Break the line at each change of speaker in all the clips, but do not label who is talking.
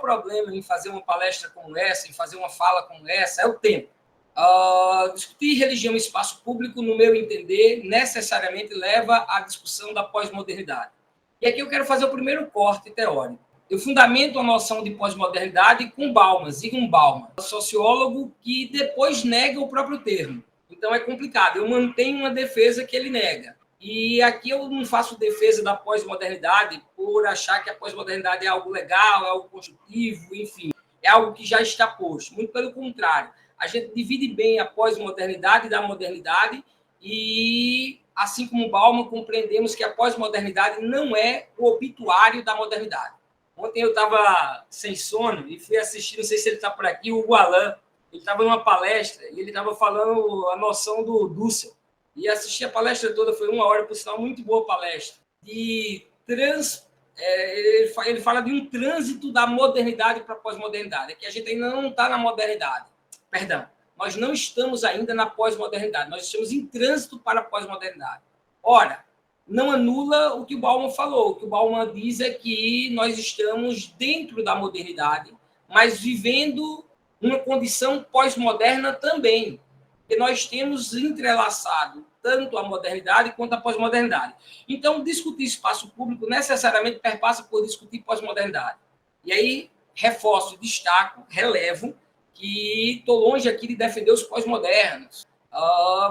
problema em fazer uma palestra como essa, em fazer uma fala como essa, é o tempo. Discutir religião em espaço público, no meu entender, necessariamente leva à discussão da pós-modernidade. E aqui eu quero fazer o primeiro corte teórico. Eu fundamento a noção de pós-modernidade com Bauman, Zygmunt Bauman, sociólogo que depois nega o próprio termo. Então é complicado. Eu mantenho uma defesa que ele nega. E aqui eu não faço defesa da pós-modernidade por achar que a pós-modernidade é algo legal, é algo construtivo, enfim, é algo que já está posto. Muito pelo contrário. A gente divide bem a pós-modernidade da modernidade e, assim como Bauman, compreendemos que a pós-modernidade não é o obituário da modernidade. Ontem eu estava sem sono e fui assistir, não sei se ele está por aqui, o Hugo Alain. Ele estava numa palestra e ele estava falando a noção do Dussel. E assisti a palestra toda, foi 1 hora, por sinal, muito boa palestra. Ele fala de um trânsito da modernidade para a pós-modernidade, é que a gente ainda não está na modernidade. Perdão, nós não estamos ainda na pós-modernidade, nós estamos em trânsito para a pós-modernidade. Ora, não anula o que o Bauman falou. O que o Bauman diz é que nós estamos dentro da modernidade, mas vivendo uma condição pós-moderna também, porque nós temos entrelaçado tanto a modernidade quanto a pós-modernidade. Então, discutir espaço público necessariamente perpassa por discutir pós-modernidade. E aí, reforço, destaco, relevo, que estou longe aqui de defender os pós-modernos,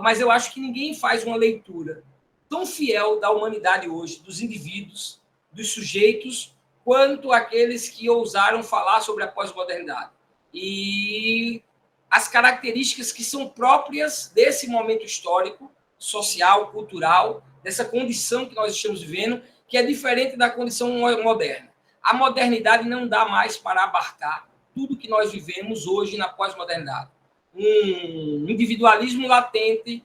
mas eu acho que ninguém faz uma leitura tão fiel da humanidade hoje, dos indivíduos, dos sujeitos, quanto aqueles que ousaram falar sobre a pós-modernidade. E as características que são próprias desse momento histórico, social, cultural, dessa condição que nós estamos vivendo, que é diferente da condição moderna. A modernidade não dá mais para abarcar tudo que nós vivemos hoje na pós-modernidade. Um individualismo latente,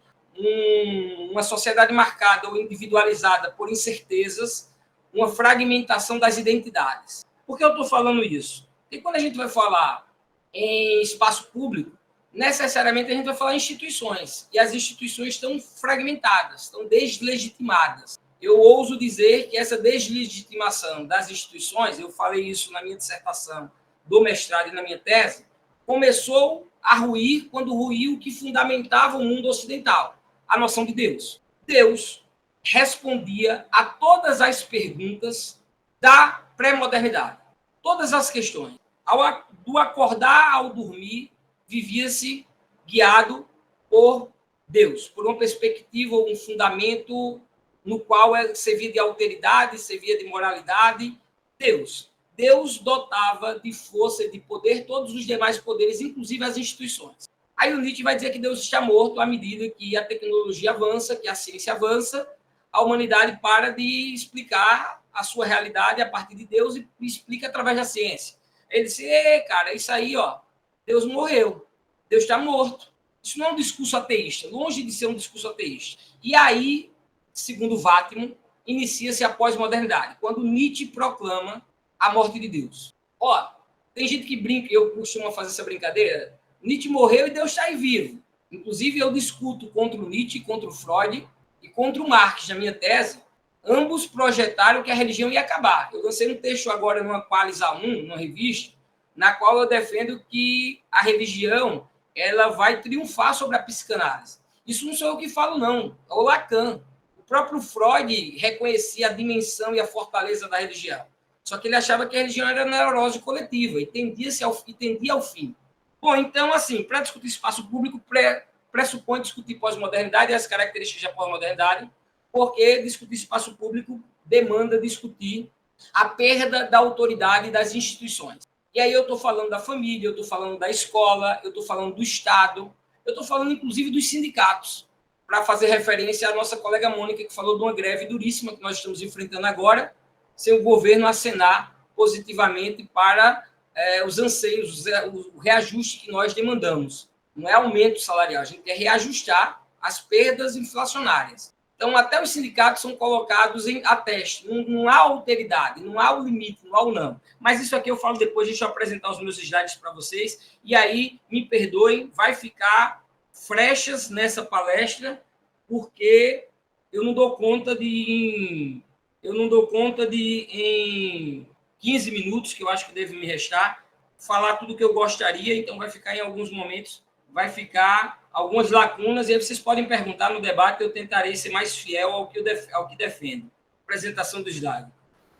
uma sociedade marcada ou individualizada por incertezas, uma fragmentação das identidades. Por que eu estou falando isso? Porque quando a gente vai falar em espaço público, necessariamente a gente vai falar em instituições, e as instituições estão fragmentadas, estão deslegitimadas. Eu ouso dizer que essa deslegitimação das instituições, eu falei isso na minha dissertação do mestrado e na minha tese, começou a ruir quando ruiu o que fundamentava o mundo ocidental, a noção de Deus. Deus respondia a todas as perguntas da pré-modernidade, todas as questões. Do acordar ao dormir, vivia-se guiado por Deus, por uma perspectiva, um fundamento no qual servia de alteridade, servia de moralidade. Deus dotava de força e de poder todos os demais poderes, inclusive as instituições. Aí o Nietzsche vai dizer que Deus está morto à medida que a tecnologia avança, que a ciência avança, a humanidade para de explicar a sua realidade a partir de Deus e explica através da ciência. Ele disse, cara, isso aí, Deus morreu, Deus está morto. Isso não é um discurso ateísta, longe de ser um discurso ateísta. E aí, segundo Vattimo, inicia-se a pós-modernidade, quando Nietzsche proclama a morte de Deus. Tem gente que brinca, eu costumo fazer essa brincadeira, Nietzsche morreu e Deus está aí vivo. Inclusive, eu discuto contra o Nietzsche, contra o Freud e contra o Marx, na minha tese. Ambos projetaram que a religião ia acabar. Eu lancei um texto agora numa Qualis A1, numa revista, na qual eu defendo que a religião ela vai triunfar sobre a psicanálise. Isso não sou eu que falo, não. É o Lacan. O próprio Freud reconhecia a dimensão e a fortaleza da religião. Só que ele achava que a religião era neurose coletiva e tendia ao fim. Bom, então, assim, para discutir espaço público, pressupõe discutir pós-modernidade e as características da pós-modernidade, porque discutir espaço público demanda discutir a perda da autoridade das instituições. E aí eu estou falando da família, eu estou falando da escola, eu estou falando do Estado, eu estou falando, inclusive, dos sindicatos, para fazer referência à nossa colega Mônica, que falou de uma greve duríssima que nós estamos enfrentando agora, sem o governo acenar positivamente para os anseios, o reajuste que nós demandamos. Não é aumento salarial, a gente quer reajustar as perdas inflacionárias. Então, até os sindicatos são colocados a teste. Não há alteridade, não há o limite, não há o não. Mas isso aqui eu falo depois, deixa eu apresentar os meus slides para vocês. E aí, me perdoem, vai ficar frechas nessa palestra, porque eu não dou conta de 15 minutos, que eu acho que deve me restar, falar tudo que eu gostaria, então vai ficar em alguns momentos, vai ficar algumas lacunas, e aí vocês podem perguntar no debate, eu tentarei ser mais fiel ao que defendo. Apresentação do slide.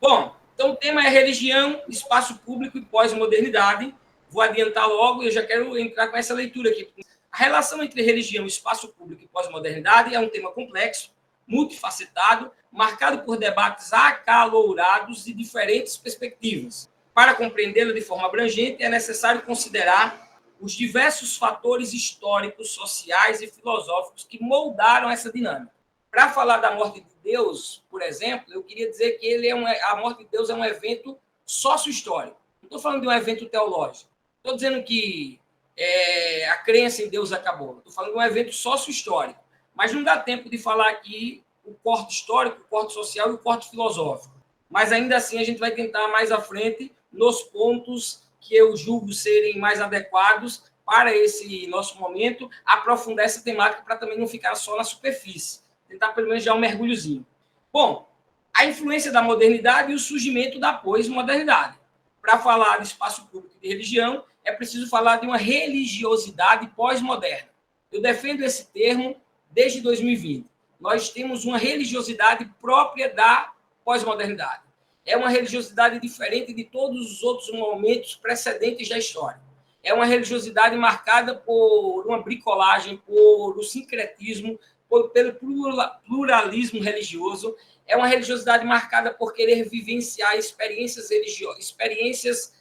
Bom, então o tema é religião, espaço público e pós-modernidade. Vou adiantar logo, eu já quero entrar com essa leitura aqui. A relação entre religião, espaço público e pós-modernidade é um tema complexo, multifacetado, marcado por debates acalorados e diferentes perspectivas. Para compreendê-lo de forma abrangente, é necessário considerar os diversos fatores históricos, sociais e filosóficos que moldaram essa dinâmica. Para falar da morte de Deus, por exemplo, eu queria dizer que a morte de Deus é um evento sócio-histórico. Não estou falando de um evento teológico. Estou dizendo que a crença em Deus acabou. Estou falando de um evento sócio-histórico. Mas não dá tempo de falar aqui o corte histórico, o corte social e o corte filosófico. Mas ainda assim a gente vai tentar mais à frente nos pontos que eu julgo serem mais adequados para esse nosso momento, aprofundar essa temática para também não ficar só na superfície. Tentar pelo menos dar um mergulhozinho. Bom, a influência da modernidade e o surgimento da pós-modernidade. Para falar de espaço público e de religião, é preciso falar de uma religiosidade pós-moderna. Eu defendo esse termo desde 2020. Nós temos uma religiosidade própria da pós-modernidade. É uma religiosidade diferente de todos os outros momentos precedentes da história. É uma religiosidade marcada por uma bricolagem, por o sincretismo, pelo pluralismo religioso. É uma religiosidade marcada por querer vivenciar experiências religiosas, experiências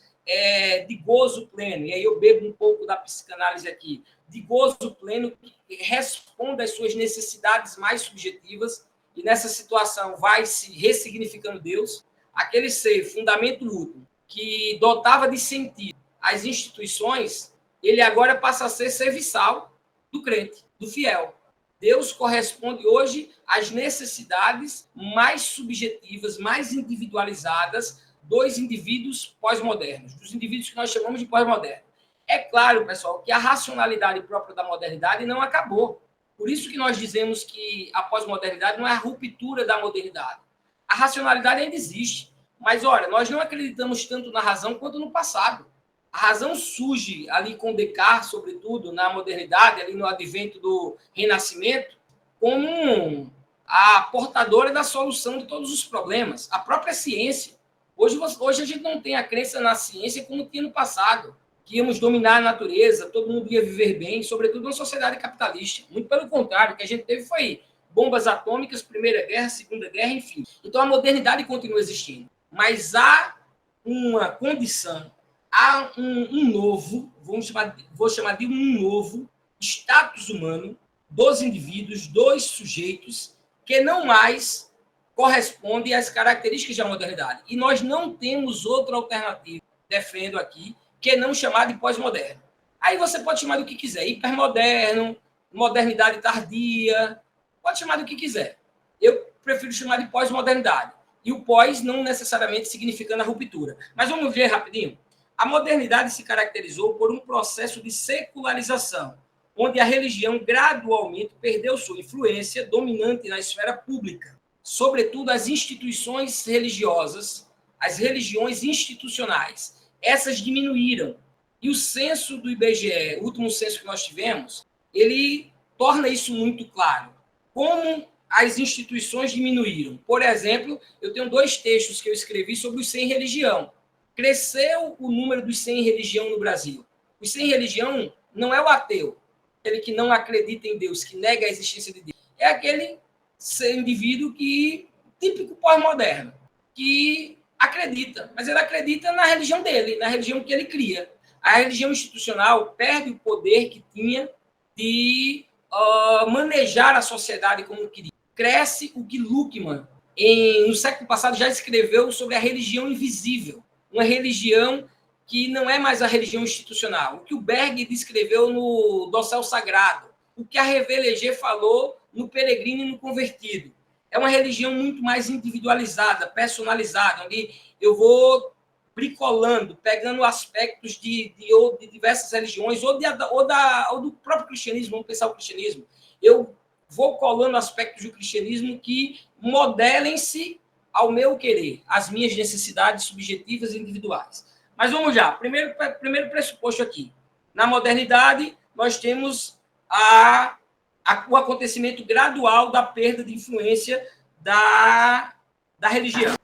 de gozo pleno. E aí eu bebo um pouco da psicanálise aqui. De gozo pleno que responda às suas necessidades mais subjetivas, e nessa situação vai se ressignificando Deus, aquele ser, fundamento último, que dotava de sentido as instituições, ele agora passa a ser serviçal do crente, do fiel. Deus corresponde hoje às necessidades mais subjetivas, mais individualizadas dos indivíduos pós-modernos, dos indivíduos que nós chamamos de pós-modernos. É claro, pessoal, que a racionalidade própria da modernidade não acabou. Por isso que nós dizemos que a pós-modernidade não é a ruptura da modernidade. A racionalidade ainda existe. Mas, olha, nós não acreditamos tanto na razão quanto no passado. A razão surge ali com Descartes, sobretudo, na modernidade, ali no advento do Renascimento, como a portadora da solução de todos os problemas. A própria ciência. Hoje a gente não tem a crença na ciência como tinha no passado, que íamos dominar a natureza, todo mundo ia viver bem, sobretudo numa sociedade capitalista. Muito pelo contrário, o que a gente teve foi bombas atômicas, Primeira Guerra, Segunda Guerra, enfim. Então, a modernidade continua existindo. Mas há uma condição, há um novo, vou chamar de um novo status humano dos indivíduos, dos sujeitos, que não mais corresponde às características da modernidade. E nós não temos outra alternativa, defendo aqui, que não chamar de pós-moderno. Aí você pode chamar do que quiser, hipermoderno, modernidade tardia, pode chamar do que quiser. Eu prefiro chamar de pós-modernidade. E o pós não necessariamente significando a ruptura. Mas vamos ver rapidinho. A modernidade se caracterizou por um processo de secularização, onde a religião gradualmente perdeu sua influência dominante na esfera pública, sobretudo as instituições religiosas, as religiões institucionais. Essas diminuíram. E o censo do IBGE, o último censo que nós tivemos, ele torna isso muito claro. Como as instituições diminuíram. Por exemplo, eu tenho 2 textos que eu escrevi sobre os sem religião. Cresceu o número dos sem religião no Brasil. Os sem religião não é o ateu, aquele que não acredita em Deus, que nega a existência de Deus. É aquele indivíduo que, típico pós-moderno, que acredita, mas ele acredita na religião dele, na religião que ele cria. A religião institucional perde o poder que tinha de manejar a sociedade como queria. Cresce o que Luckmann, no século passado, já escreveu sobre a religião invisível, uma religião que não é mais a religião institucional. O que o Berg descreveu no Dossel Sagrado, o que a Revelegê falou no Peregrino e no Convertido. É uma religião muito mais individualizada, personalizada, onde eu vou bricolando, pegando aspectos de diversas religiões, ou do próprio cristianismo, vamos pensar o cristianismo. Eu vou colando aspectos do cristianismo que modelem-se ao meu querer, às minhas necessidades subjetivas e individuais. Mas vamos já. Primeiro pressuposto aqui. Na modernidade, nós temos o acontecimento gradual da perda de influência da religião.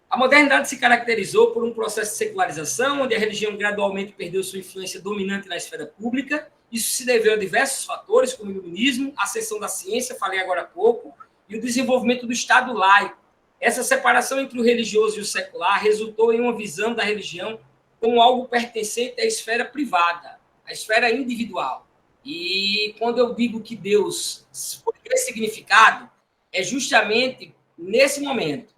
A modernidade se caracterizou por um processo de secularização, onde a religião gradualmente perdeu sua influência dominante na esfera pública. Isso se deveu a diversos fatores, como o iluminismo, a ascensão da ciência, falei agora há pouco, e o desenvolvimento do Estado laico. Essa separação entre o religioso e o secular resultou em uma visão da religião como algo pertencente à esfera privada, à esfera individual. E quando eu digo que Deus foi ressignificado, é justamente nesse momento.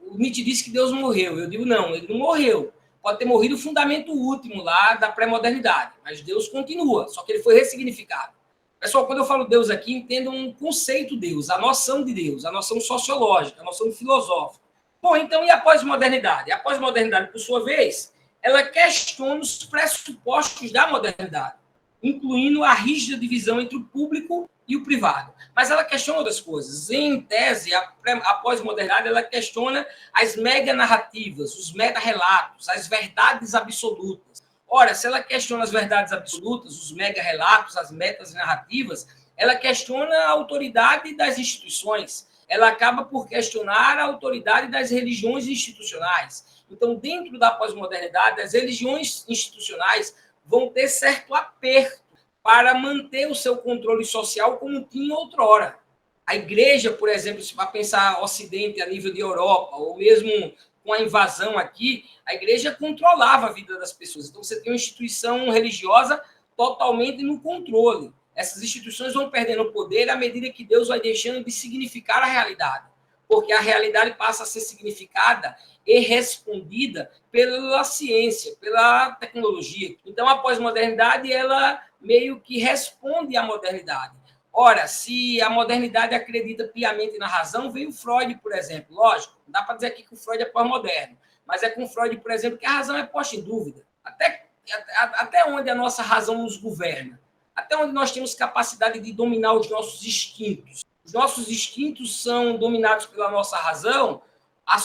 O Nietzsche disse que Deus morreu. Eu digo, não, ele não morreu. Pode ter morrido o fundamento último lá da pré-modernidade, mas Deus continua, só que ele foi ressignificado. Pessoal, quando eu falo Deus aqui, entendam um conceito de Deus, a noção de Deus, a noção sociológica, a noção filosófica. Bom, então, e a pós-modernidade? A pós-modernidade, por sua vez, ela questiona os pressupostos da modernidade, incluindo a rígida divisão entre o público e o privado. Mas ela questiona outras coisas. Em tese, a pós-modernidade ela questiona as mega-narrativas, os meta-relatos, as verdades absolutas. Ora, se ela questiona as verdades absolutas, os mega-relatos, as metas-narrativas, ela questiona a autoridade das instituições. Ela acaba por questionar a autoridade das religiões institucionais. Então, dentro da pós-modernidade, as religiões institucionais vão ter certo aperto para manter o seu controle social como tinha outrora. A igreja, por exemplo, se vai pensar Ocidente a nível de Europa, ou mesmo com a invasão aqui, a igreja controlava a vida das pessoas. Então, você tem uma instituição religiosa totalmente no controle. Essas instituições vão perdendo poder à medida que Deus vai deixando de significar a realidade, porque a realidade passa a ser significada e respondida pela ciência, pela tecnologia. Então, a pós-modernidade, ela meio que responde à modernidade. Ora, se a modernidade acredita piamente na razão, veio Freud, por exemplo. Lógico, não dá para dizer aqui que o Freud é pós-moderno, mas é com Freud, por exemplo, que a razão é posta em dúvida. Até onde a nossa razão nos governa? Até onde nós temos capacidade de dominar os nossos instintos? Os nossos instintos são dominados pela nossa razão? As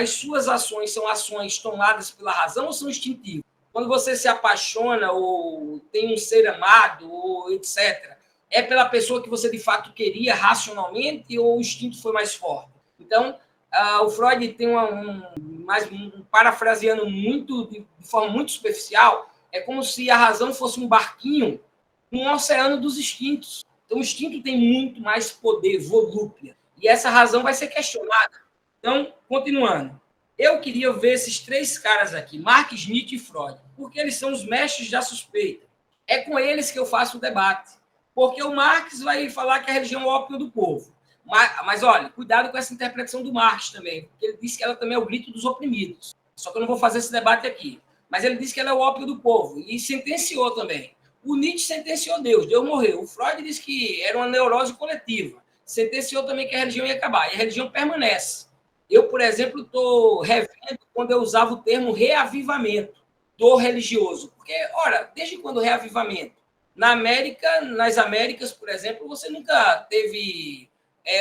suas ações são ações tomadas pela razão ou são instintivas? Quando você se apaixona ou tem um ser amado, ou etc., é pela pessoa que você de fato queria racionalmente ou o instinto foi mais forte? Então, o Freud tem parafraseando muito, de forma muito superficial, é como se a razão fosse um barquinho num oceano dos instintos. Então, o instinto tem muito mais poder, volúpia, e essa razão vai ser questionada. Então, continuando. Eu queria ver esses três caras aqui, Marx, Nietzsche e Freud, porque eles são os mestres da suspeita. É com eles que eu faço o debate. Porque o Marx vai falar que a religião é o ópio do povo. Mas olha, cuidado com essa interpretação do Marx também, porque ele disse que ela também é o grito dos oprimidos. Só que eu não vou fazer esse debate aqui. Mas ele disse que ela é o ópio do povo e sentenciou também. O Nietzsche sentenciou Deus morreu. O Freud disse que era uma neurose coletiva. Sentenciou também que a religião ia acabar. E a religião permanece. Eu, por exemplo, estou revendo quando eu usava o termo reavivamento do religioso. Porque, ora, desde quando reavivamento? Nas Américas, por exemplo, você nunca teve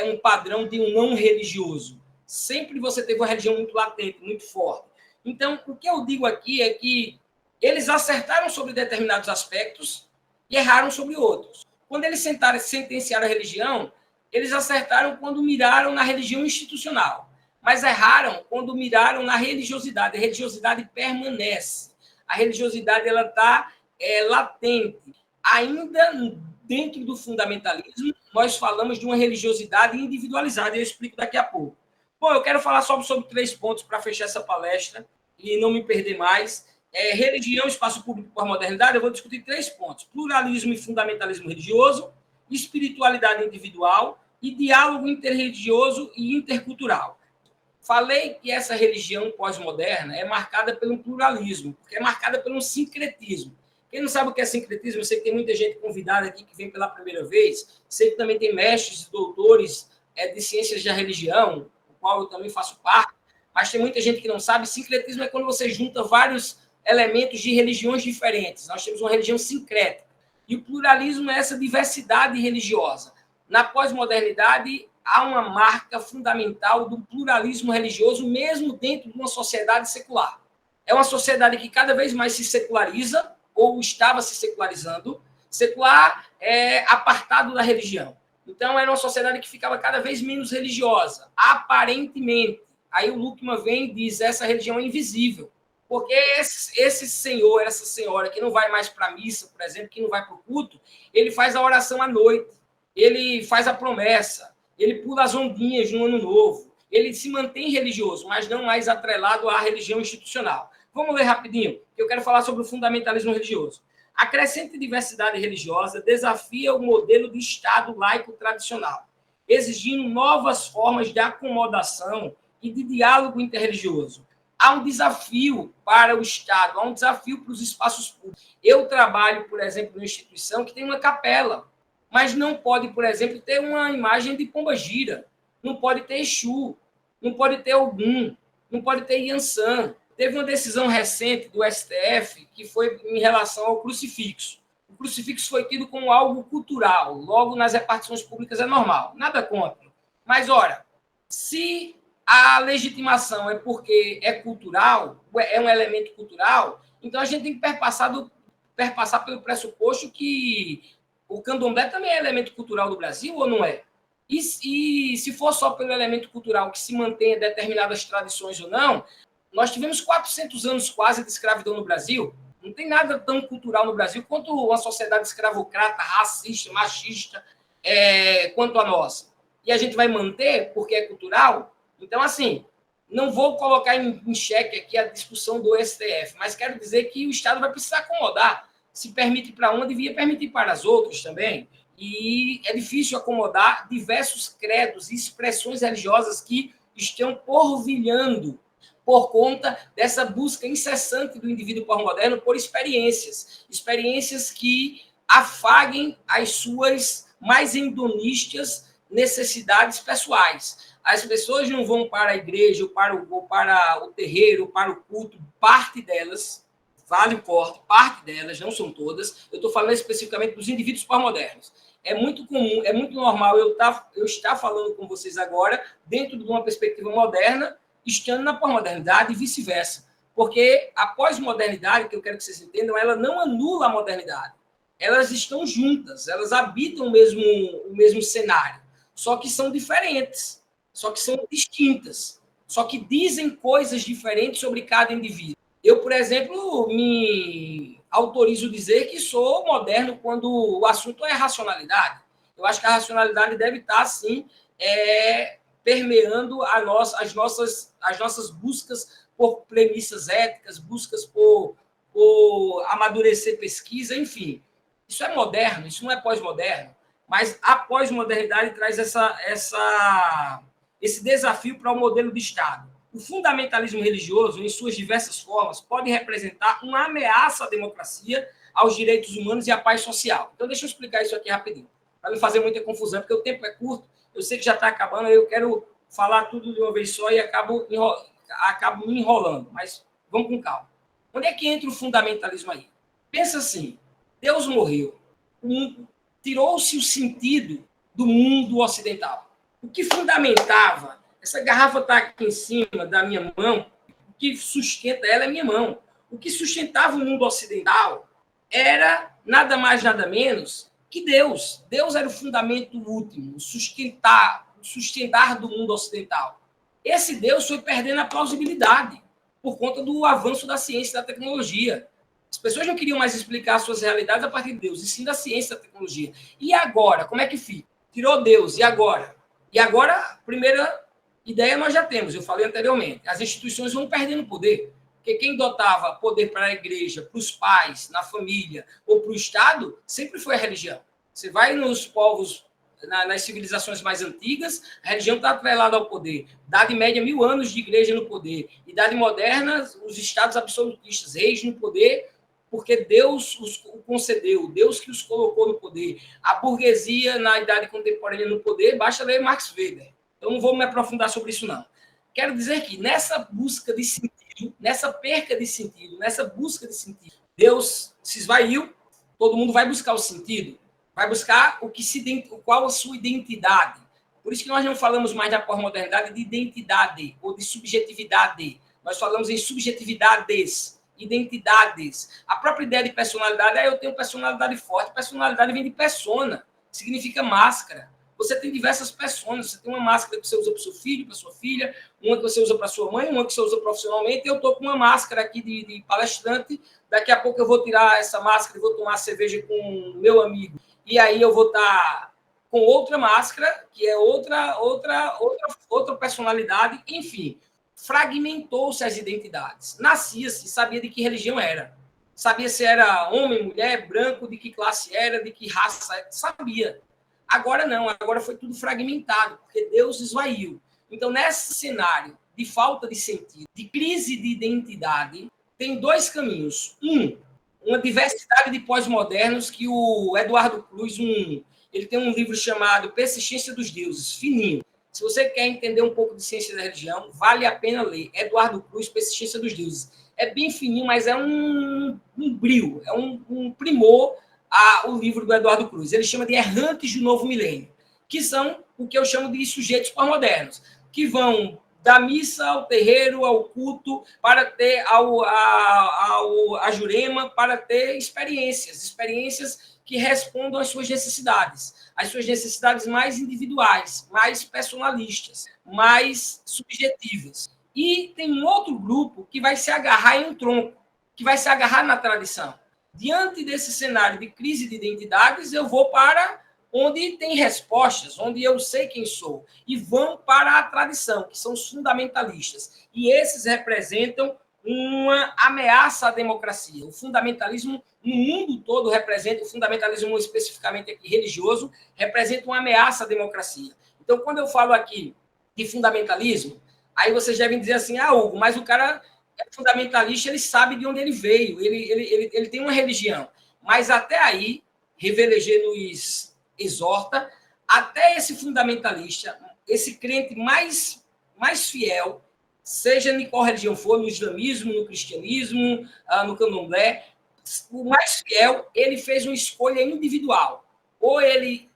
um padrão de um não religioso. Sempre você teve uma religião muito latente, muito forte. Então, o que eu digo aqui é que eles acertaram sobre determinados aspectos e erraram sobre outros. Quando eles sentenciaram a religião, eles acertaram quando miraram na religião institucional, mas erraram quando miraram na religiosidade. A religiosidade permanece. A religiosidade ela está latente. Ainda dentro do fundamentalismo, nós falamos de uma religiosidade individualizada, e eu explico daqui a pouco. Bom, eu quero falar só sobre 3 pontos para fechar essa palestra e não me perder mais. Religião, espaço público para a modernidade, eu vou discutir 3 pontos. Pluralismo e fundamentalismo religioso, espiritualidade individual e diálogo interreligioso e intercultural. Falei que essa religião pós-moderna é marcada pelo pluralismo, porque é marcada pelo sincretismo. Quem não sabe o que é sincretismo, eu sei que tem muita gente convidada aqui que vem pela primeira vez, sei que também tem mestres e doutores de ciências da religião, do qual eu também faço parte, mas tem muita gente que não sabe. Sincretismo é quando você junta vários elementos de religiões diferentes. Nós temos uma religião sincrética. E o pluralismo é essa diversidade religiosa. Na pós-modernidade, há uma marca fundamental do pluralismo religioso, mesmo dentro de uma sociedade secular. É uma sociedade que cada vez mais se seculariza, ou estava se secularizando. Secular é apartado da religião. Então, era uma sociedade que ficava cada vez menos religiosa, aparentemente. Aí o Luckmann vem e diz, essa religião é invisível. Porque esse senhor, essa senhora que não vai mais para a missa, por exemplo, que não vai para o culto, ele faz a oração à noite, ele faz a promessa, ele pula as ondinhas no ano novo, ele se mantém religioso, mas não mais atrelado à religião institucional. Vamos ler rapidinho, que eu quero falar sobre o fundamentalismo religioso. A crescente diversidade religiosa desafia o modelo de Estado laico tradicional, exigindo novas formas de acomodação e de diálogo interreligioso. Há um desafio para o Estado, há um desafio para os espaços públicos. Eu trabalho, por exemplo, numa instituição que tem uma capela, mas não pode, por exemplo, ter uma imagem de Pombagira, não pode ter Exu, não pode ter Ogum, não pode ter Iansã. Teve uma decisão recente do STF que foi em relação ao crucifixo. O crucifixo foi tido como algo cultural, logo nas repartições públicas é normal, nada contra. Mas, ora, se a legitimação é porque é cultural, é um elemento cultural, então a gente tem que perpassar pelo pressuposto que o candomblé também é elemento cultural do Brasil, ou não é? E se for só pelo elemento cultural que se mantém determinadas tradições ou não, nós tivemos 400 anos quase de escravidão no Brasil. Não tem nada tão cultural no Brasil quanto uma sociedade escravocrata, racista, machista, quanto a nossa. E a gente vai manter porque é cultural? Então, assim, não vou colocar em xeque aqui a discussão do STF, mas quero dizer que o Estado vai precisar acomodar. Se permite para uma, devia permitir para as outras também. E é difícil acomodar diversos credos e expressões religiosas que estão porvilhando por conta dessa busca incessante do indivíduo pós-moderno por experiências que afaguem as suas mais hedonistas necessidades pessoais. As pessoas não vão para a igreja, ou para o terreiro, ou para o culto, parte delas, vale o corte, parte delas, não são todas, eu estou falando especificamente dos indivíduos pós-modernos. É muito comum, é muito normal eu estar falando com vocês agora dentro de uma perspectiva moderna, estando na pós-modernidade e vice-versa. Porque a pós-modernidade, que eu quero que vocês entendam, ela não anula a modernidade. Elas estão juntas, elas habitam o mesmo cenário, só que são diferentes, só que são distintas, só que dizem coisas diferentes sobre cada indivíduo. Eu, por exemplo, me autorizo dizer que sou moderno quando o assunto é racionalidade. Eu acho que a racionalidade deve estar, sim, permeando as nossas buscas por premissas éticas, buscas por amadurecer pesquisa, enfim. Isso é moderno, isso não é pós-moderno, mas a pós-modernidade traz esse desafio para o modelo de Estado. O fundamentalismo religioso, em suas diversas formas, pode representar uma ameaça à democracia, aos direitos humanos e à paz social. Então, deixa eu explicar isso aqui rapidinho, para não fazer muita confusão, porque o tempo é curto, eu sei que já está acabando, eu quero falar tudo de uma vez só e acabo me enrolando, mas vamos com calma. Onde é que entra o fundamentalismo aí? Pensa assim, Deus morreu, tirou-se o sentido do mundo ocidental. O que fundamentava, essa garrafa está aqui em cima da minha mão, o que sustenta ela é minha mão. O que sustentava o mundo ocidental era nada mais, nada menos que Deus. Deus era o fundamento último, o sustentar do mundo ocidental. Esse Deus foi perdendo a plausibilidade por conta do avanço da ciência e da tecnologia. As pessoas não queriam mais explicar suas realidades a partir de Deus, e sim da ciência e da tecnologia. E agora? Como é que fica? Tirou Deus, e agora? E agora, a primeira ideia nós já temos, eu falei anteriormente. As instituições vão perdendo poder. Porque quem dotava poder para a igreja, para os pais, na família ou para o Estado, sempre foi a religião. Você vai nos povos, nas civilizações mais antigas, a religião está atrelada ao poder. Idade média, 1000 anos de igreja no poder. Idade moderna, os estados absolutistas, reis no poder, porque Deus os concedeu, Deus que os colocou no poder. A burguesia, na idade contemporânea, no poder, basta ler Max Weber. Então, não vou me aprofundar sobre isso, não. Quero dizer que nessa busca de sentido, nessa perca de sentido, nessa busca de sentido, Deus se esvaiu, todo mundo vai buscar o sentido, vai buscar qual a sua identidade, Por isso que nós não falamos mais da pós-modernidade de identidade ou de subjetividade. Nós falamos em subjetividades, identidades. A própria ideia de personalidade é eu tenho personalidade forte. Personalidade vem de persona, significa máscara. Você tem diversas personas. Você tem uma máscara que você usa para o seu filho, para sua filha, uma que você usa para sua mãe, uma que você usa profissionalmente. Eu estou com uma máscara aqui de palestrante. Daqui a pouco eu vou tirar essa máscara e vou tomar cerveja com o meu amigo. E aí eu vou estar com outra máscara, que é outra personalidade. Enfim, fragmentou-se as identidades. Nascia-se, sabia de que religião era. Sabia se era homem, mulher, branco, de que classe era, de que raça era. Sabia. Agora não, agora foi tudo fragmentado, porque Deus esvaiu. Então, nesse cenário de falta de sentido, de crise de identidade, tem dois caminhos. Uma diversidade de pós-modernos que o Eduardo Cruz, ele tem um livro chamado Persistência dos Deuses, fininho. Se você quer entender um pouco de ciência da religião, vale a pena ler. Eduardo Cruz, Persistência dos Deuses. É bem fininho, mas é um brilho, é um primor o livro do Eduardo Cruz. Ele chama de Errantes do Novo Milênio, que são o que eu chamo de sujeitos pós-modernos, que vão da missa ao terreiro, ao culto, para ter a jurema, para ter experiências que respondam às suas necessidades mais individuais, mais personalistas, mais subjetivas. E tem um outro grupo que vai se agarrar em um tronco, que vai se agarrar na tradição. Diante desse cenário de crise de identidades, eu vou para onde tem respostas, onde eu sei quem sou, e vão para a tradição, que são os fundamentalistas. E esses representam uma ameaça à democracia. O fundamentalismo, no mundo todo, representa, o fundamentalismo especificamente aqui religioso, representa uma ameaça à democracia. Então, quando eu falo aqui de fundamentalismo, aí vocês devem dizer assim, Hugo, mas o cara é fundamentalista, ele sabe de onde ele veio, ele tem uma religião. Mas até aí, Revelegê nos exorta, até esse fundamentalista, esse crente mais fiel, seja em qual religião for, no islamismo, no cristianismo, no candomblé, o mais fiel, ele fez uma escolha individual. Ou ele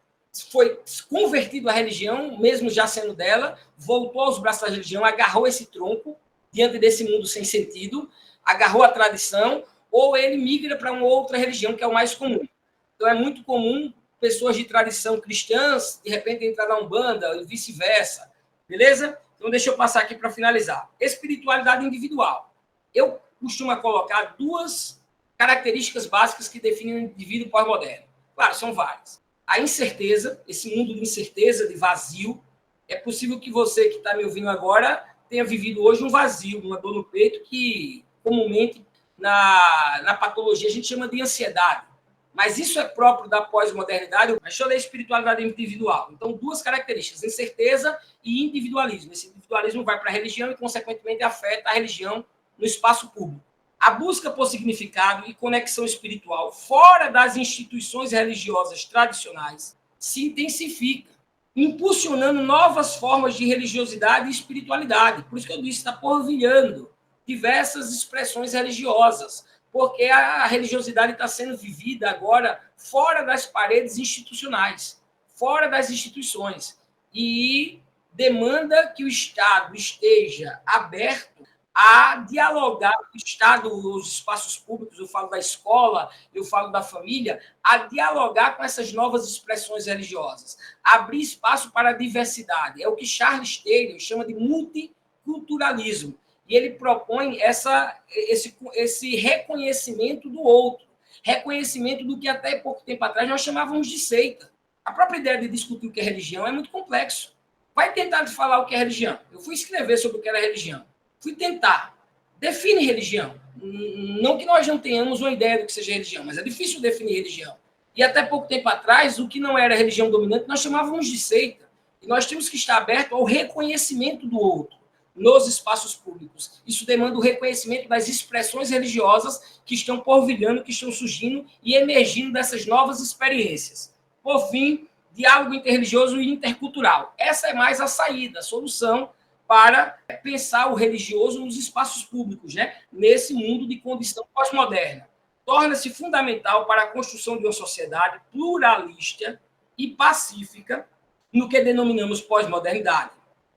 foi convertido à religião, mesmo já sendo dela, voltou aos braços da religião, agarrou esse tronco, diante desse mundo sem sentido, agarrou a tradição, ou ele migra para uma outra religião, que é o mais comum. Então, é muito comum pessoas de tradição cristãs, de repente, entrar na Umbanda e vice-versa. Beleza? Então, deixa eu passar aqui para finalizar. Espiritualidade individual. Eu costumo colocar duas características básicas que definem o indivíduo pós-moderno. Claro, são várias. A incerteza, esse mundo de incerteza, de vazio. É possível que você que está me ouvindo agora tenha vivido hoje um vazio, uma dor no peito que, comumente, na patologia, a gente chama de ansiedade. Mas isso é próprio da pós-modernidade. Mas deixa eu ler espiritualidade individual. Então, duas características, incerteza e individualismo. Esse individualismo vai para a religião e, consequentemente, afeta a religião no espaço público. A busca por significado e conexão espiritual fora das instituições religiosas tradicionais se intensifica, impulsionando novas formas de religiosidade e espiritualidade. Por isso que eu disse, está porvilhando diversas expressões religiosas, porque a religiosidade está sendo vivida agora fora das paredes institucionais, fora das instituições, e demanda que o Estado esteja aberto a dialogar com o Estado, os espaços públicos, eu falo da escola, eu falo da família, a dialogar com essas novas expressões religiosas, abrir espaço para a diversidade. É o que Charles Taylor chama de multiculturalismo. E ele propõe esse reconhecimento do outro, reconhecimento do que até pouco tempo atrás nós chamávamos de seita. A própria ideia de discutir o que é religião é muito complexo. Vai tentar falar o que é religião. Eu fui escrever sobre o que era religião. Fui tentar. Define religião. Não que nós não tenhamos uma ideia do que seja religião, mas é difícil definir religião. E até pouco tempo atrás, o que não era religião dominante, nós chamávamos de seita. E nós temos que estar abertos ao reconhecimento do outro nos espaços públicos. Isso demanda o reconhecimento das expressões religiosas que estão porvilhando, que estão surgindo e emergindo dessas novas experiências. Por fim, diálogo interreligioso e intercultural. Essa é mais a saída, a solução para pensar o religioso nos espaços públicos, né? Nesse mundo de condição pós-moderna. Torna-se fundamental para a construção de uma sociedade pluralista e pacífica, no que denominamos pós-modernidade.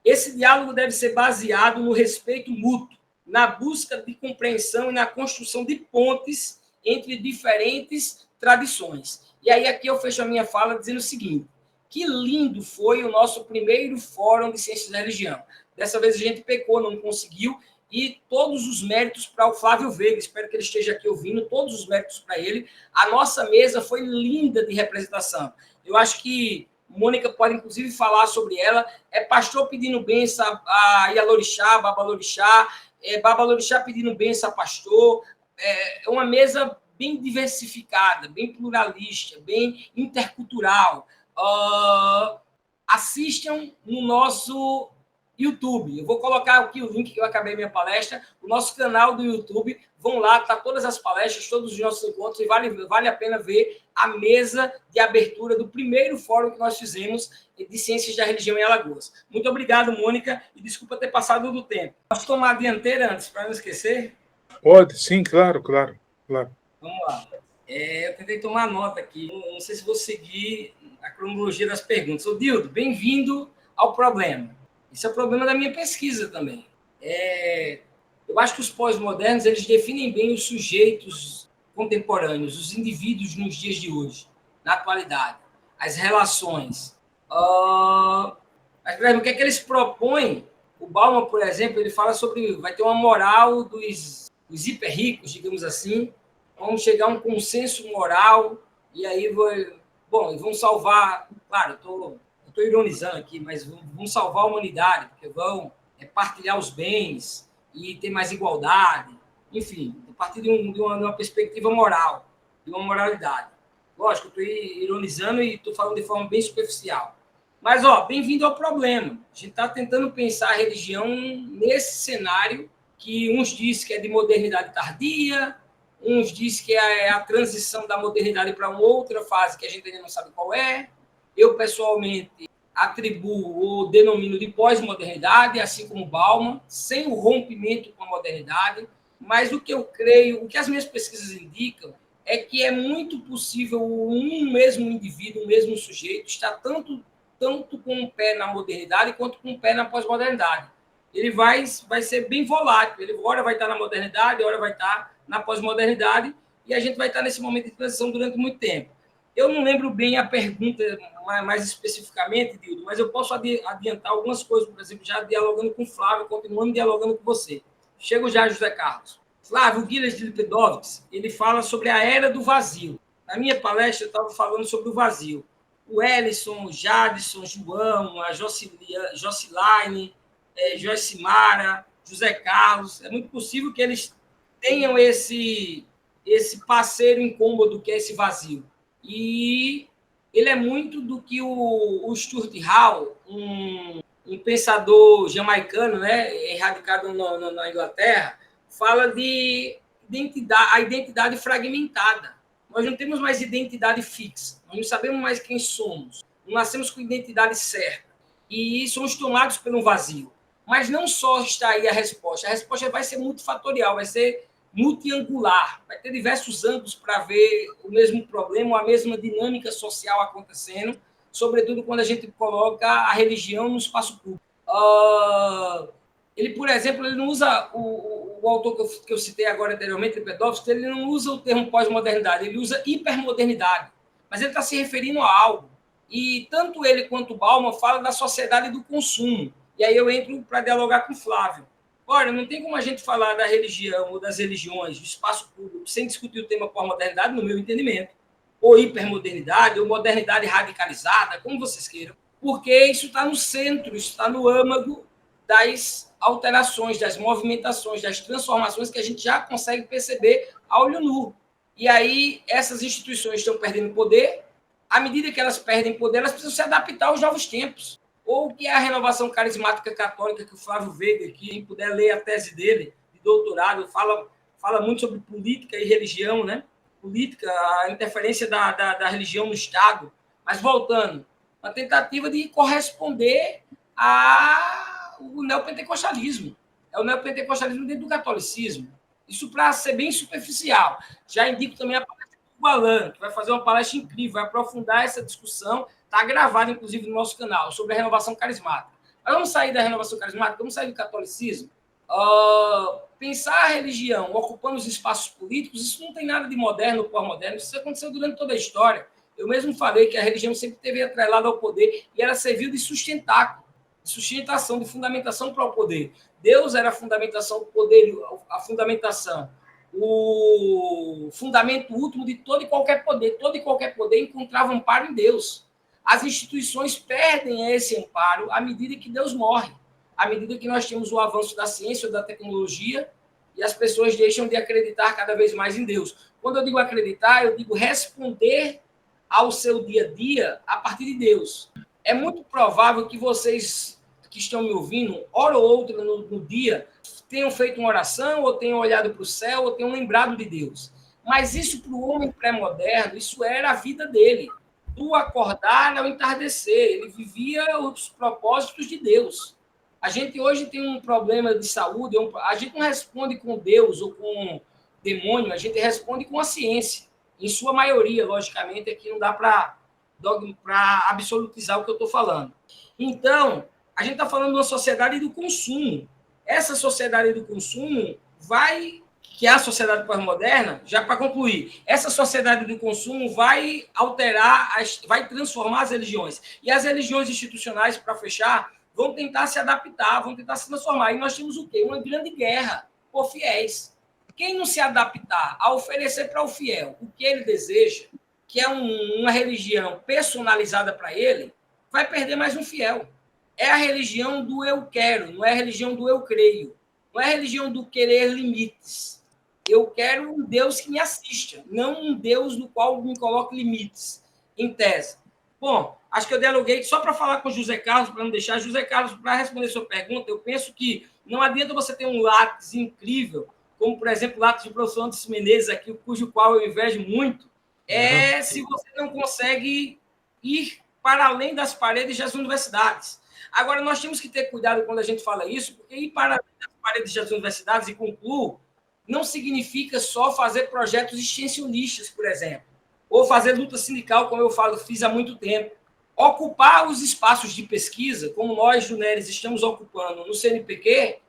Esse diálogo deve ser baseado no respeito mútuo, na busca de compreensão e na construção de pontes entre diferentes tradições. E aí aqui eu fecho a minha fala dizendo o seguinte: que lindo foi o nosso primeiro Fórum de Ciências da Religião. Dessa vez a gente pecou, não conseguiu, e todos os méritos para o Flávio Veiga, espero que ele esteja aqui ouvindo, todos os méritos para ele. A nossa mesa foi linda de representação. Eu acho que Mônica pode, inclusive, falar sobre ela. É pastor pedindo bênção a Ialorixá, Babalorixá, Babalorixá pedindo bênção a pastor. É uma mesa bem diversificada, bem pluralista, bem intercultural. Assistam no nosso YouTube. Eu vou colocar aqui o link que eu acabei minha palestra, o nosso canal do YouTube. Vão lá, tá todas as palestras, todos os nossos encontros, e vale a pena ver a mesa de abertura do primeiro fórum que nós fizemos de Ciências da Religião em Alagoas. Muito obrigado, Mônica, e desculpa ter passado do tempo. Posso tomar a dianteira antes, para não esquecer?
Pode, sim, claro.
Vamos lá. Eu tentei tomar nota aqui, não sei se vou seguir a cronologia das perguntas. Ô, Dildo, bem-vindo ao problema. Esse é o problema da minha pesquisa também. Eu acho que os pós-modernos eles definem bem os sujeitos contemporâneos, os indivíduos nos dias de hoje, na atualidade, as relações. Mas, por exemplo, o que é que eles propõem? O Bauman, por exemplo, ele fala sobre vai ter uma moral dos hiper-ricos, digamos assim, vamos chegar a um consenso moral e aí vão salvar, claro, eu estou ironizando aqui, mas vão salvar a humanidade, porque vão partilhar os bens e ter mais igualdade, enfim, a partir de uma perspectiva moral, de uma moralidade. Lógico, eu estou ironizando e estou falando de forma bem superficial. Mas, bem-vindo ao problema. A gente está tentando pensar a religião nesse cenário que uns dizem que é de modernidade tardia, uns dizem que é a transição da modernidade para uma outra fase que a gente ainda não sabe qual é. Eu, pessoalmente, atribuo ou denomino de pós-modernidade, assim como Bauman, sem o rompimento com a modernidade. Mas o que eu creio, o que as minhas pesquisas indicam, é que é muito possível um mesmo indivíduo, um mesmo sujeito, estar tanto com um pé na modernidade quanto com um pé na pós-modernidade. Ele vai ser bem volátil. Ele ora vai estar na modernidade, ora vai estar na pós-modernidade, e a gente vai estar nesse momento de transição durante muito tempo. Eu não lembro bem a pergunta mais especificamente, Dildo, mas eu posso adiantar algumas coisas, por exemplo, já dialogando com o Flávio, continuando dialogando com você. Chego já, José Carlos. Flávio, o Gilles de Lipidovics, ele fala sobre a era do vazio. Na minha palestra, eu estava falando sobre o vazio. O Ellison, o Jadson, o João, a Jocilaine, Joycimara, José Carlos. É muito possível que eles tenham esse parceiro incômodo que é esse vazio. E ele é muito do que o Stuart Hall, um pensador jamaicano, né, radicado na Inglaterra, fala de a identidade fragmentada. Nós não temos mais identidade fixa, nós não sabemos mais quem somos, não nascemos com identidade certa e somos tomados pelo vazio. Mas não só está aí a resposta vai ser multifatorial, vai ser multiangular, vai ter diversos ângulos para ver o mesmo problema, a mesma dinâmica social acontecendo, sobretudo quando a gente coloca a religião no espaço público. Ele, por exemplo, ele não usa o autor que eu citei agora anteriormente, Pedófilo, ele não usa o termo pós-modernidade, ele usa hipermodernidade, mas ele está se referindo a algo. E tanto ele quanto o Bauman falam da sociedade do consumo. E aí eu entro para dialogar com o Flávio. Ora, não tem como a gente falar da religião ou das religiões, do espaço público, sem discutir o tema pós-modernidade, no meu entendimento, ou hipermodernidade, ou modernidade radicalizada, como vocês queiram, porque isso está no centro, isso está no âmago das alterações, das movimentações, das transformações que a gente já consegue perceber a olho nu. E aí essas instituições estão perdendo poder. À medida que elas perdem poder, elas precisam se adaptar aos novos tempos. Ou o que é a renovação carismática católica, que o Flávio Veiga, quem puder ler a tese dele, de doutorado, fala muito sobre política e religião, né? Política, a interferência da religião no Estado. Mas, voltando, uma tentativa de corresponder ao neopentecostalismo. É o neopentecostalismo dentro do catolicismo. Isso para ser bem superficial. Já indico também a palestra o Alan, que vai fazer uma palestra incrível, vai aprofundar essa discussão, está gravado, inclusive, no nosso canal, sobre a renovação carismática. Mas vamos sair da renovação carismática, vamos sair do catolicismo. Pensar a religião ocupando os espaços políticos, isso não tem nada de moderno ou pós-moderno, isso aconteceu durante toda a história. Eu mesmo falei que a religião sempre esteve atrelada ao poder e ela serviu de sustentáculo, de sustentação, de fundamentação para o poder. Deus era a fundamentação do poder, a fundamentação, o fundamento último de todo e qualquer poder. Todo e qualquer poder encontrava amparo em Deus. As instituições perdem esse amparo à medida que Deus morre, à medida que nós temos o avanço da ciência, da tecnologia, e as pessoas deixam de acreditar cada vez mais em Deus. Quando eu digo acreditar, eu digo responder ao seu dia a dia a partir de Deus. É muito provável que vocês que estão me ouvindo, hora ou outra no dia, tenham feito uma oração, ou tenham olhado para o céu, ou tenham lembrado de Deus. Mas isso, para o homem pré-moderno, isso era a vida dele. Do acordar ao entardecer. Ele vivia os propósitos de Deus. A gente hoje tem um problema de saúde, a gente não responde com Deus ou com demônio, a gente responde com a ciência. Em sua maioria, logicamente, aqui não dá para absolutizar o que eu estou falando. Então, a gente está falando de uma sociedade do consumo. Essa sociedade do consumo que é a sociedade pós-moderna, já para concluir, essa sociedade do consumo vai alterar, vai transformar as religiões. E as religiões institucionais, para fechar, vão tentar se adaptar, vão tentar se transformar. E nós temos o quê? Uma grande guerra por fiéis. Quem não se adaptar a oferecer para o fiel o que ele deseja, que é uma religião personalizada para ele, vai perder mais um fiel. É a religião do eu quero, não é a religião do eu creio. Não é a religião do querer limites. Eu quero um Deus que me assista, não um Deus no qual me coloque limites, em tese. Bom, acho que eu dialoguei só para falar com o José Carlos, para não deixar. José Carlos, para responder a sua pergunta, eu penso que não adianta você ter um lápis incrível, como, por exemplo, o lápis do professor Anderson Menezes, aqui, cujo qual eu invejo muito, se você não consegue ir para além das paredes das universidades. Agora, nós temos que ter cuidado quando a gente fala isso, porque ir para além das paredes das universidades, e concluo, não significa só fazer projetos extensionistas, por exemplo, ou fazer luta sindical, como eu fiz há muito tempo. Ocupar os espaços de pesquisa, como nós, do NERES, estamos ocupando no CNPq,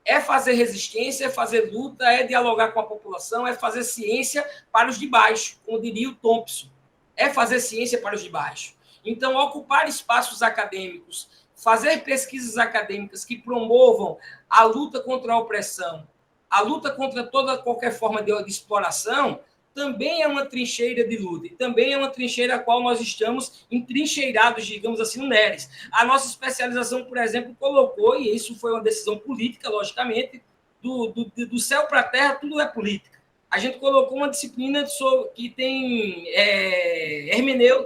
é fazer resistência, é fazer luta, é dialogar com a população, é fazer ciência para os de baixo, como diria o Thompson. É fazer ciência para os de baixo. Então, ocupar espaços acadêmicos, fazer pesquisas acadêmicas que promovam a luta contra a opressão, a luta contra qualquer forma de exploração, também é uma trincheira de luta, e também é uma trincheira a qual nós estamos entrincheirados, digamos assim, no NERES. A nossa especialização, por exemplo, colocou, e isso foi uma decisão política, logicamente, do céu para a terra, tudo é política. A gente colocou uma disciplina que tem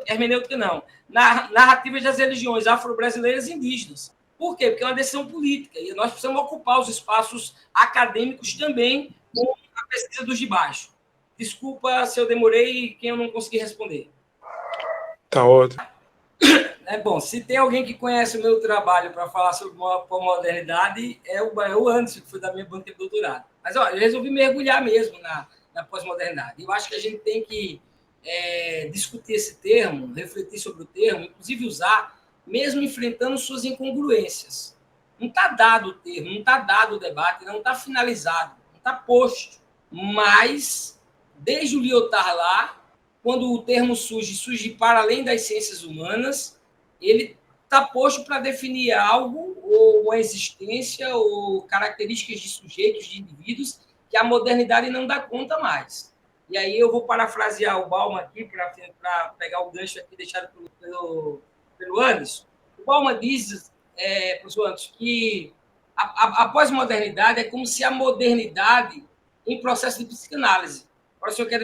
hermenêutica, não, narrativas das religiões afro-brasileiras e indígenas. Por quê? Porque é uma decisão política, e nós precisamos ocupar os espaços acadêmicos também com a pesquisa dos de baixo. Desculpa se eu demorei e quem eu não consegui responder.
Tá ótimo.
Bom, se tem alguém que conhece o meu trabalho para falar sobre pós-modernidade, é o Anderson, que foi da minha banca de doutorado. Mas, eu resolvi mergulhar mesmo na pós-modernidade. Eu acho que a gente tem que discutir esse termo, refletir sobre o termo, inclusive usar, mesmo enfrentando suas incongruências. Não está dado o termo, não está dado o debate, não está finalizado, não está posto. Mas, desde o Lyotard lá, quando o termo surge para além das ciências humanas, ele está posto para definir algo, ou uma existência, ou características de sujeitos, de indivíduos, que a modernidade não dá conta mais. E aí eu vou parafrasear o Bauman aqui, para pegar o gancho aqui deixado pelo Anderson. O Bauman diz, professor Anderson, que a pós-modernidade é como se a modernidade, em processo de psicanálise, agora o senhor quer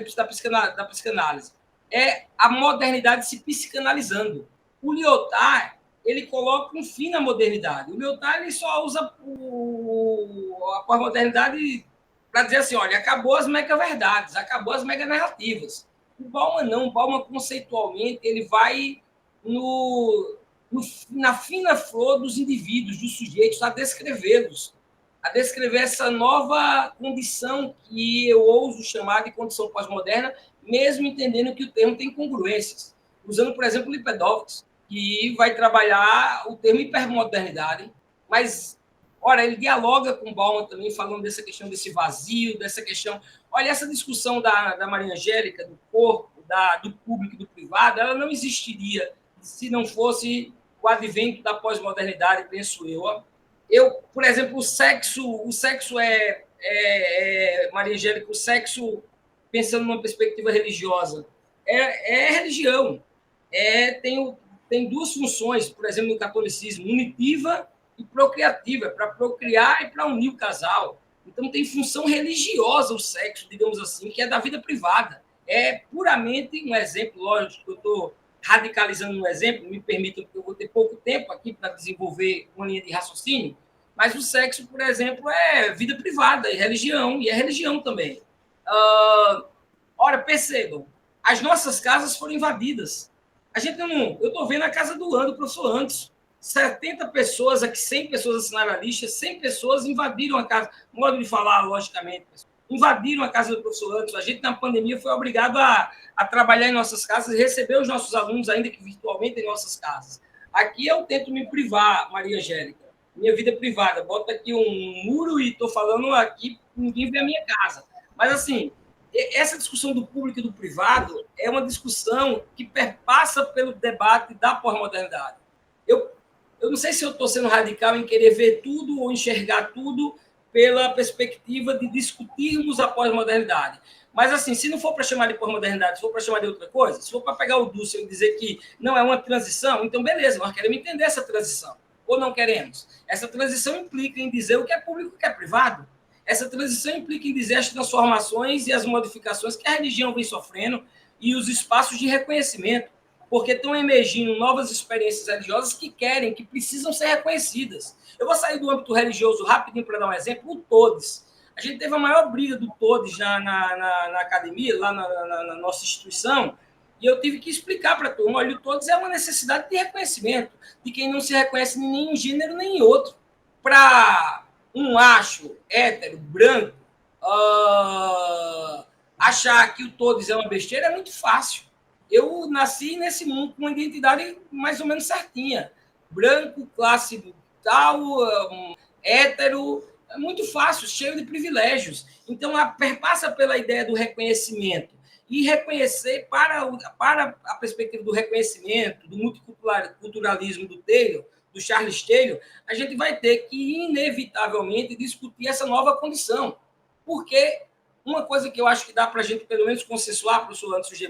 da psicanálise, é a modernidade se psicanalizando. O Lyotard, ele coloca um fim na modernidade. O Lyotard, ele só usa a pós-modernidade para dizer assim, olha, acabou as mega-verdades, acabou as mega-narrativas. O Bauman não. O Bauman, conceitualmente, ele vai na fina flor dos indivíduos, dos sujeitos, a descrevê-los. a descrever essa nova condição que eu ouso chamar de condição pós-moderna, mesmo entendendo que o termo tem incongruências. Usando, por exemplo, Lipedovitz, que vai trabalhar o termo hipermodernidade, mas, ora, ele dialoga com Bauman também, falando dessa questão desse vazio, dessa questão... Olha, essa discussão da Maria Angélica, do corpo, do público e do privado, ela não existiria se não fosse o advento da pós-modernidade, penso eu. Por exemplo, o sexo Maria Angélica, o sexo, pensando numa perspectiva religiosa, é religião. Tem duas funções, por exemplo, no catolicismo, unitiva e procriativa, para procriar e para unir o casal. Então, tem função religiosa o sexo, digamos assim, que é da vida privada. É puramente um exemplo, lógico que eu estou radicalizando um exemplo, me permitam, porque eu vou ter pouco tempo aqui para desenvolver uma linha de raciocínio, mas o sexo, por exemplo, é vida privada, é religião, e é religião também. Ora, percebam, as nossas casas foram invadidas. Eu estou vendo a casa do professor Anderson. 70 pessoas, aqui 100 pessoas assinaram a lista, 100 pessoas invadiram a casa, modo de falar, logicamente, invadiram a casa do professor Anderson. A gente, na pandemia, foi obrigado a trabalhar em nossas casas e receber os nossos alunos, ainda que virtualmente, em nossas casas. Aqui eu tento me privar, Maria Angélica, minha vida privada. Boto aqui um muro e estou falando aqui, ninguém vê a minha casa. Mas, assim, essa discussão do público e do privado é uma discussão que perpassa pelo debate da pós-modernidade. Eu não sei se eu estou sendo radical em querer ver tudo ou enxergar tudo pela perspectiva de discutirmos a pós-modernidade. Mas, assim, se não for para chamar de pós-modernidade, se for para chamar de outra coisa, se for para pegar o Dussel e dizer que não é uma transição, então, beleza, nós queremos entender essa transição. Ou não queremos? Essa transição implica em dizer o que é público e o que é privado. Essa transição implica em dizer as transformações e as modificações que a religião vem sofrendo e os espaços de reconhecimento, porque estão emergindo novas experiências religiosas que precisam ser reconhecidas. Eu vou sair do âmbito religioso rapidinho para dar um exemplo, o Todes. A gente teve a maior briga do Todes na academia, lá na nossa instituição, e eu tive que explicar para a turma, olha, o Todes é uma necessidade de reconhecimento, de quem não se reconhece em nenhum gênero nem em outro. Para um macho hétero, branco, achar que o Todes é uma besteira é muito fácil. Eu nasci nesse mundo com uma identidade mais ou menos certinha. Branco, classe tal, hétero, é muito fácil, cheio de privilégios. Então, perpassa pela ideia do reconhecimento. E reconhecer, para a perspectiva do reconhecimento, do multiculturalismo do Taylor, do Charles Taylor, a gente vai ter que, inevitavelmente, discutir essa nova condição. Porque uma coisa que eu acho que dá para a gente, pelo menos, consensuar, professor Anderson G.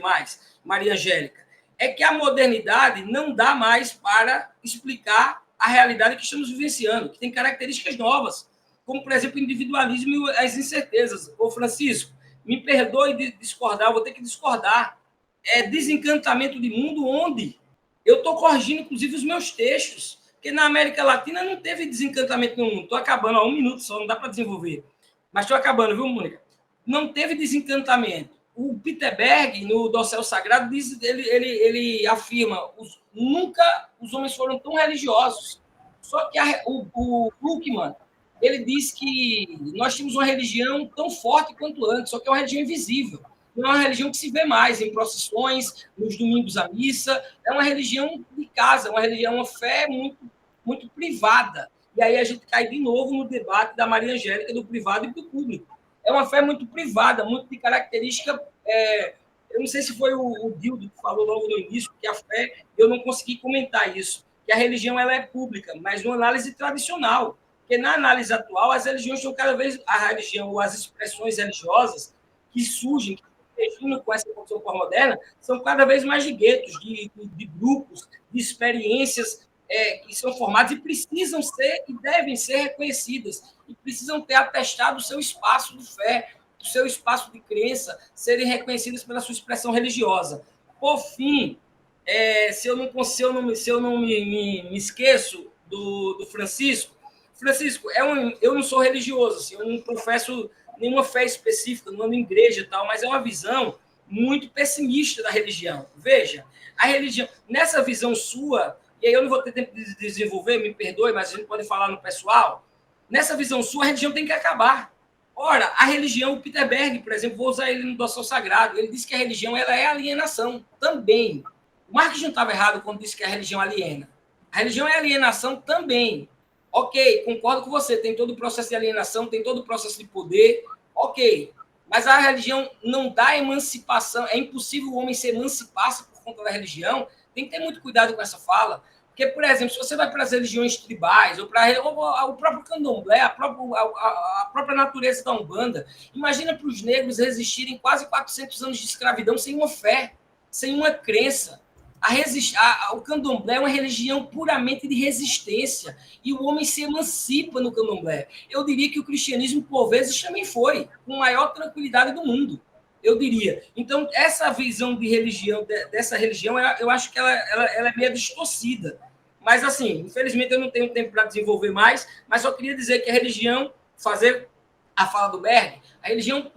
Maria Angélica, é que a modernidade não dá mais para explicar a realidade que estamos vivenciando, que tem características novas, como, por exemplo, o individualismo e as incertezas. Ô, Francisco, me perdoe de discordar, eu vou ter que discordar. É desencantamento de mundo onde eu estou corrigindo, inclusive, os meus textos, porque na América Latina não teve desencantamento no mundo. Estou acabando, 1 minuto só, não dá para desenvolver. Mas estou acabando, viu, Mônica? Não teve desencantamento. O Peter Berg, no Dossel Sagrado, ele afirma nunca os homens foram tão religiosos. Só que o Luckmann, ele diz que nós tínhamos uma religião tão forte quanto antes, só que é uma religião invisível. Não é uma religião que se vê mais em procissões, nos domingos à missa. É uma religião de casa, uma fé muito, muito privada. E aí a gente cai de novo no debate da Maria Angélica, do privado e do público. É uma fé muito privada, muito de característica... eu não sei se foi o Dildo que falou logo no início, que a fé, eu não consegui comentar isso, que a religião ela é pública, mas numa análise tradicional. Porque na análise atual, as religiões estão cada vez... A religião ou as expressões religiosas que surgem, que com essa condição pós-moderna, são cada vez mais de guetos, de grupos, de experiências que são formadas e precisam ser e devem ser reconhecidas, e precisam ter atestado o seu espaço de fé, o seu espaço de crença, serem reconhecidas pela sua expressão religiosa. Por fim, se eu não me esqueço do Francisco, eu não sou religioso, assim, eu não professo nenhuma fé específica, não ando em igreja e tal, mas é uma visão muito pessimista da religião. Veja, a religião, nessa visão sua, e aí eu não vou ter tempo de desenvolver, me perdoe, mas a gente pode falar no pessoal, Nessa visão sua, a religião tem que acabar. Ora, a religião, o Peter Berg, por exemplo, vou usar ele no Doação Sagrado, ele disse que a religião ela é alienação também. O Marx não estava errado quando disse que a religião aliena. A religião é alienação também. Ok, concordo com você, tem todo o processo de alienação, tem todo o processo de poder, ok. Mas a religião não dá emancipação, é impossível o homem se emancipar-se por conta da religião. Tem que ter muito cuidado com essa fala. Porque, por exemplo, se você vai para as religiões tribais, ou para o próprio candomblé, a própria natureza da Umbanda, imagina para os negros resistirem quase 400 anos de escravidão sem uma fé, sem uma crença. O candomblé é uma religião puramente de resistência, e o homem se emancipa no candomblé. Eu diria que o cristianismo, por vezes, também foi, com a maior tranquilidade do mundo, eu diria. Então, essa visão de religião, dessa religião, eu acho que ela é meio distorcida. Mas, assim, infelizmente, eu não tenho tempo para desenvolver mais, mas só queria dizer que a religião, fazer a fala do Berg, a religião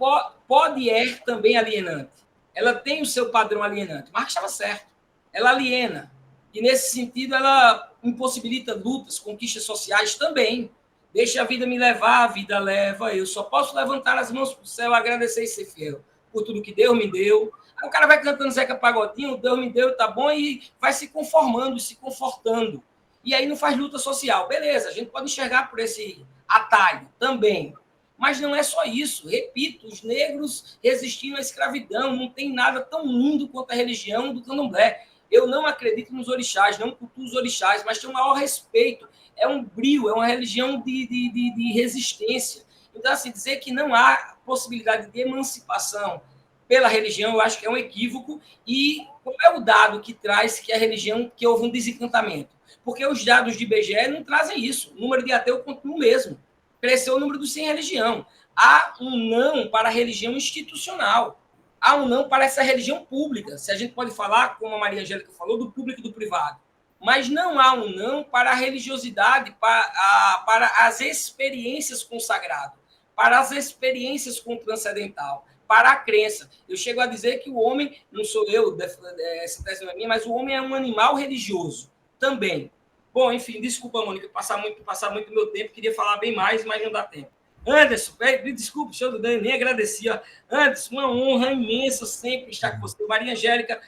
pode é também alienante. Ela tem o seu padrão alienante. Marx estava certo. Ela aliena. E, nesse sentido, ela impossibilita lutas, conquistas sociais também. Deixa a vida me levar, a vida leva. Eu só posso levantar as mãos para o céu, agradecer e ser fiel por tudo que Deus me deu. Aí o cara vai cantando Zeca Pagodinho, Deus me deu, tá bom, e vai se conformando, se confortando. E aí não faz luta social. Beleza, a gente pode enxergar por esse atalho também. Mas não é só isso. Repito, os negros resistindo à escravidão. Não tem nada tão lindo quanto a religião do candomblé. Eu não acredito nos orixás, não cultuo os orixás, mas tenho o maior respeito. É um brio, é uma religião de resistência. Então, assim, dizer que não há possibilidade de emancipação pela religião, eu acho que é um equívoco. E qual é o dado que traz que a religião, que houve um desencantamento? Porque os dados de IBGE não trazem isso. O número de ateu continua o mesmo. Cresceu o número dos sem religião. Há um não para a religião institucional. Há um não para essa religião pública. Se a gente pode falar, como a Maria Angélica falou, do público e do privado. Mas não há um não para a religiosidade, para as experiências com o sagrado, para as experiências com o transcendental, para a crença. Eu chego a dizer que o homem, não sou eu, essa tese não é minha, mas o homem é um animal religioso também. Bom, enfim, desculpa, Mônica, passar muito meu tempo, queria falar bem mais, mas não dá tempo. Anderson, desculpa, senhor do Dani, nem agradeci. Anderson, uma honra imensa sempre estar com você. Maria Angélica,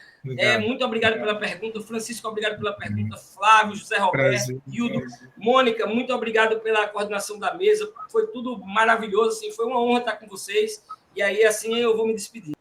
muito obrigado pela pergunta. Francisco, obrigado pela pergunta. Flávio, José Roberto, Hildo, Mônica, muito obrigado pela coordenação da mesa. Foi tudo maravilhoso, assim, foi uma honra estar com vocês. E aí, assim, eu vou me despedir.